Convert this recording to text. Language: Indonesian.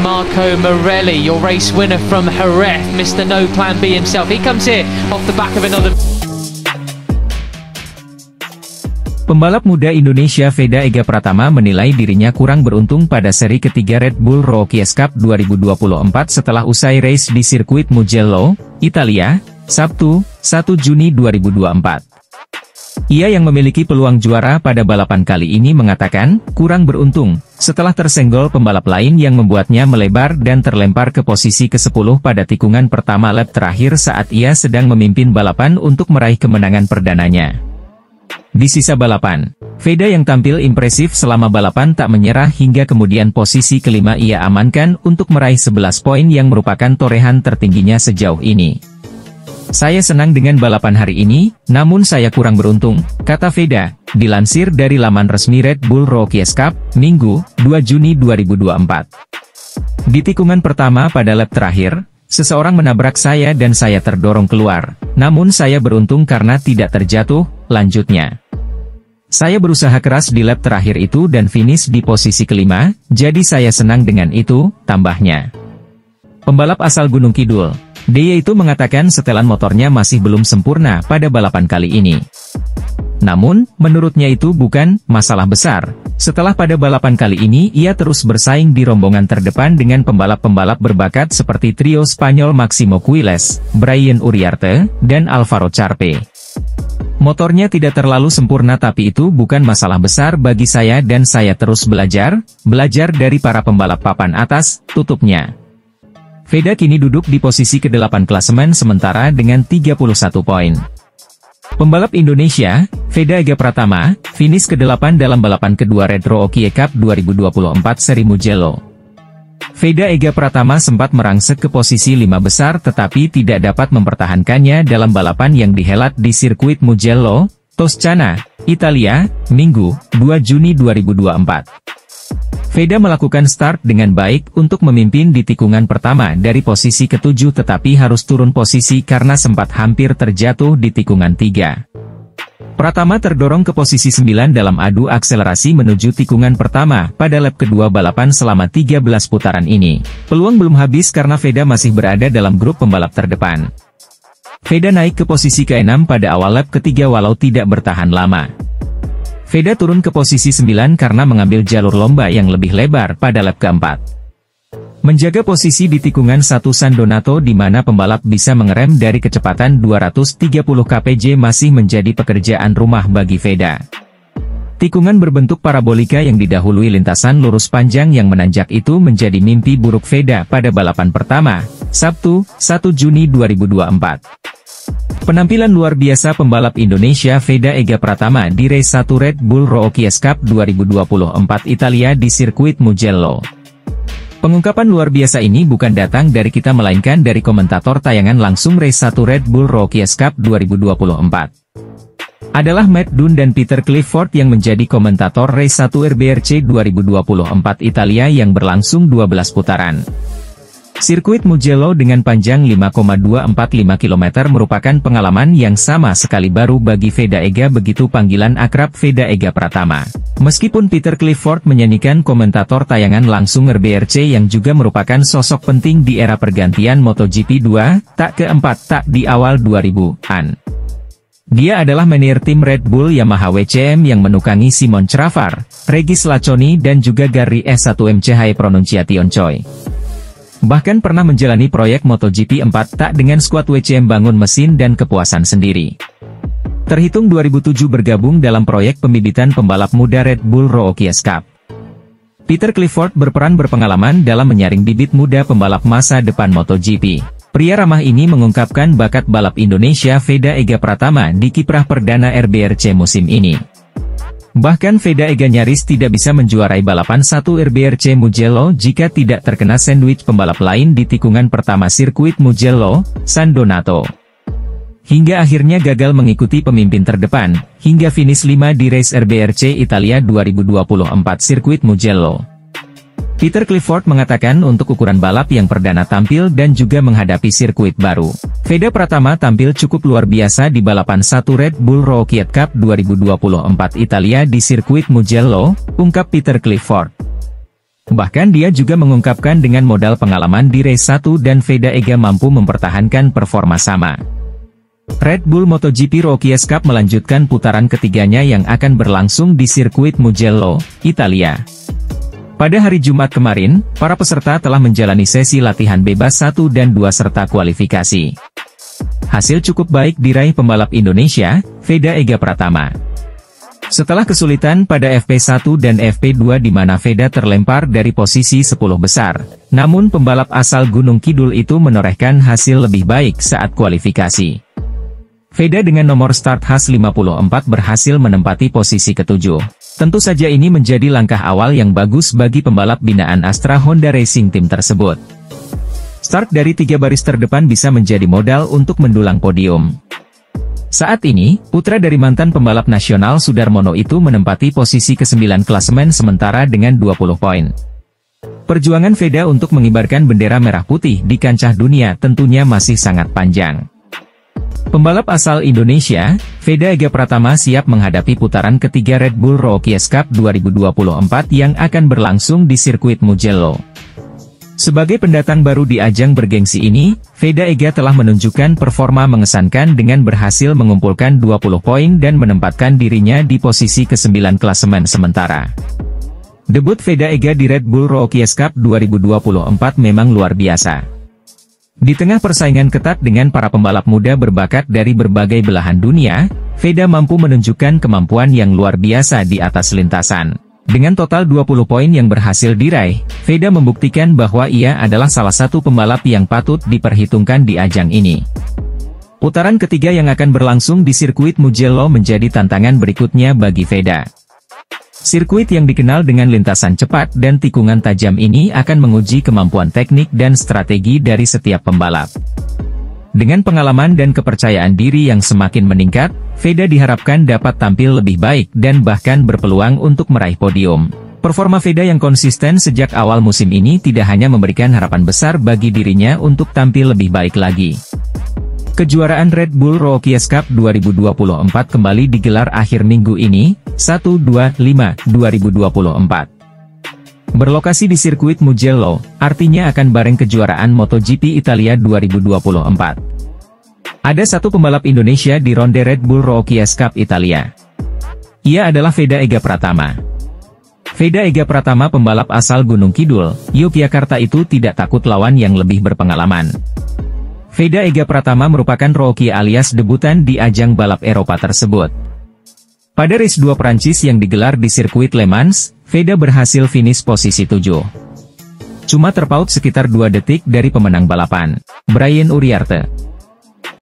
Marco Morelli, your race winner from Jerez, Mr. No Plan B himself. He comes here off the back of another. Pembalap muda Indonesia Veda Ega Pratama menilai dirinya kurang beruntung pada seri ketiga Red Bull Rookies Cup 2024 setelah usai race di sirkuit Mugello, Italia, Sabtu, 1 Juni 2024. Ia yang memiliki peluang juara pada balapan kali ini mengatakan, kurang beruntung, setelah tersenggol pembalap lain yang membuatnya melebar dan terlempar ke posisi ke-10 pada tikungan pertama lap terakhir saat ia sedang memimpin balapan untuk meraih kemenangan perdananya. Di sisa balapan, Veda yang tampil impresif selama balapan tak menyerah hingga kemudian posisi kelima ia amankan untuk meraih 11 poin yang merupakan torehan tertingginya sejauh ini. Saya senang dengan balapan hari ini, namun saya kurang beruntung, kata Veda, dilansir dari laman resmi Red Bull Rookies Cup, Minggu, 2 Juni 2024. Di tikungan pertama pada lap terakhir, seseorang menabrak saya dan saya terdorong keluar, namun saya beruntung karena tidak terjatuh, lanjutnya. Saya berusaha keras di lap terakhir itu dan finish di posisi kelima, jadi saya senang dengan itu, tambahnya. Pembalap asal Gunung Kidul, Deye itu mengatakan setelan motornya masih belum sempurna pada balapan kali ini. Namun, menurutnya itu bukan masalah besar. Setelah pada balapan kali ini ia terus bersaing di rombongan terdepan dengan pembalap-pembalap berbakat seperti trio Spanyol Máximo Quiles, Brian Uriarte, dan Alvaro Charpe. Motornya tidak terlalu sempurna tapi itu bukan masalah besar bagi saya dan saya terus belajar dari para pembalap papan atas, tutupnya. Veda kini duduk di posisi ke-8 klasemen sementara dengan 31 poin. Pembalap Indonesia, Veda Ega Pratama, finish ke-8 dalam balapan kedua Red Rookies Cup 2024 seri Mugello. Veda Ega Pratama sempat merangsek ke posisi 5 besar tetapi tidak dapat mempertahankannya dalam balapan yang dihelat di sirkuit Mugello, Toscana, Italia, Minggu, 2 Juni 2024. Veda melakukan start dengan baik untuk memimpin di tikungan pertama dari posisi ke-7 tetapi harus turun posisi karena sempat hampir terjatuh di tikungan 3. Pratama terdorong ke posisi 9 dalam adu akselerasi menuju tikungan pertama pada lap kedua balapan selama 13 putaran ini. Peluang belum habis karena Veda masih berada dalam grup pembalap terdepan. Veda naik ke posisi ke-6 pada awal lap ketiga walau tidak bertahan lama. Veda turun ke posisi 9 karena mengambil jalur lomba yang lebih lebar pada lap keempat. Menjaga posisi di tikungan 1 San Donato di mana pembalap bisa mengerem dari kecepatan 230 kpj masih menjadi pekerjaan rumah bagi Veda. Tikungan berbentuk parabolika yang didahului lintasan lurus panjang yang menanjak itu menjadi mimpi buruk Veda pada balapan pertama, Sabtu, 1 Juni 2024. Penampilan luar biasa pembalap Indonesia Veda Ega Pratama di race 1 Red Bull Rookies Cup 2024 Italia di sirkuit Mugello. Pengungkapan luar biasa ini bukan datang dari kita melainkan dari komentator tayangan langsung race 1 Red Bull Rookies Cup 2024. Adalah Matt Dunn dan Peter Clifford yang menjadi komentator race 1 RBRC 2024 Italia yang berlangsung 12 putaran. Sirkuit Mugello dengan panjang 5,245 km merupakan pengalaman yang sama sekali baru bagi Veda Ega begitu panggilan akrab Veda Ega Pratama. Meskipun Peter Clifford menyanyikan komentator tayangan langsung RBRC yang juga merupakan sosok penting di era pergantian MotoGP 2, tak keempat tak di awal 2000-an. Dia adalah manajer tim Red Bull Yamaha WCM yang menukangi Simon Travar, Regis Laconi dan juga Gary S1MC High Pronunciation Choi. Bahkan pernah menjalani proyek MotoGP 4 tak dengan skuad WCM bangun mesin dan kepuasan sendiri. Terhitung 2007 bergabung dalam proyek pembibitan pembalap muda Red Bull Rookies Cup. Peter Clifford berperan berpengalaman dalam menyaring bibit muda pembalap masa depan MotoGP. Pria ramah ini mengungkapkan bakat balap Indonesia Veda Ega Pratama di kiprah perdana RBRC musim ini. Bahkan Veda Ega nyaris tidak bisa menjuarai balapan 1 RBRC Mugello jika tidak terkena sandwich pembalap lain di tikungan pertama sirkuit Mugello, San Donato. Hingga akhirnya gagal mengikuti pemimpin terdepan, hingga finish 5 di race RBRC Italia 2024 sirkuit Mugello. Peter Clifford mengatakan untuk ukuran balap yang perdana tampil dan juga menghadapi sirkuit baru, Veda Pratama tampil cukup luar biasa di balapan 1 Red Bull Rookies Cup 2024 Italia di sirkuit Mugello, ungkap Peter Clifford. Bahkan dia juga mengungkapkan dengan modal pengalaman di race 1 dan Veda Ega mampu mempertahankan performa sama. Red Bull MotoGP Rookies Cup melanjutkan putaran ketiganya yang akan berlangsung di sirkuit Mugello, Italia. Pada hari Jumat kemarin, para peserta telah menjalani sesi latihan bebas 1 dan 2 serta kualifikasi. Hasil cukup baik diraih pembalap Indonesia, Veda Ega Pratama. Setelah kesulitan pada FP1 dan FP2 di mana Veda terlempar dari posisi 10 besar, namun pembalap asal Gunung Kidul itu menorehkan hasil lebih baik saat kualifikasi. Veda dengan nomor start H54 berhasil menempati posisi ke-7. Tentu saja ini menjadi langkah awal yang bagus bagi pembalap binaan Astra Honda Racing Team tersebut. Start dari 3 baris terdepan bisa menjadi modal untuk mendulang podium. Saat ini, putra dari mantan pembalap nasional Sudarmono itu menempati posisi ke-9 klasemen sementara dengan 20 poin. Perjuangan Veda untuk mengibarkan bendera merah putih di kancah dunia tentunya masih sangat panjang. Pembalap asal Indonesia, Veda Ega Pratama siap menghadapi putaran ketiga Red Bull Rookies Cup 2024 yang akan berlangsung di sirkuit Mugello. Sebagai pendatang baru di ajang bergengsi ini, Veda Ega telah menunjukkan performa mengesankan dengan berhasil mengumpulkan 20 poin dan menempatkan dirinya di posisi ke-9 klasemen sementara. Debut Veda Ega di Red Bull Rookies Cup 2024 memang luar biasa. Di tengah persaingan ketat dengan para pembalap muda berbakat dari berbagai belahan dunia, Veda mampu menunjukkan kemampuan yang luar biasa di atas lintasan. Dengan total 20 poin yang berhasil diraih, Veda membuktikan bahwa ia adalah salah satu pembalap yang patut diperhitungkan di ajang ini. Putaran ketiga yang akan berlangsung di sirkuit Mugello menjadi tantangan berikutnya bagi Veda. Sirkuit yang dikenal dengan lintasan cepat dan tikungan tajam ini akan menguji kemampuan teknik dan strategi dari setiap pembalap. Dengan pengalaman dan kepercayaan diri yang semakin meningkat, Veda diharapkan dapat tampil lebih baik dan bahkan berpeluang untuk meraih podium. Performa Veda yang konsisten sejak awal musim ini tidak hanya memberikan harapan besar bagi dirinya untuk tampil lebih baik lagi. Kejuaraan Red Bull Rookies Cup 2024 kembali digelar akhir minggu ini, 1-2-5-2024. Berlokasi di sirkuit Mugello, artinya akan bareng kejuaraan MotoGP Italia 2024. Ada satu pembalap Indonesia di ronde Red Bull Rookies Cup Italia. Ia adalah Veda Ega Pratama. Veda Ega Pratama pembalap asal Gunung Kidul, Yogyakarta itu tidak takut lawan yang lebih berpengalaman. Veda Ega Pratama merupakan rookie alias debutan di ajang balap Eropa tersebut. Pada race 2 Prancis yang digelar di sirkuit Le Mans, Veda berhasil finish posisi 7. Cuma terpaut sekitar 2 detik dari pemenang balapan, Brian Uriarte.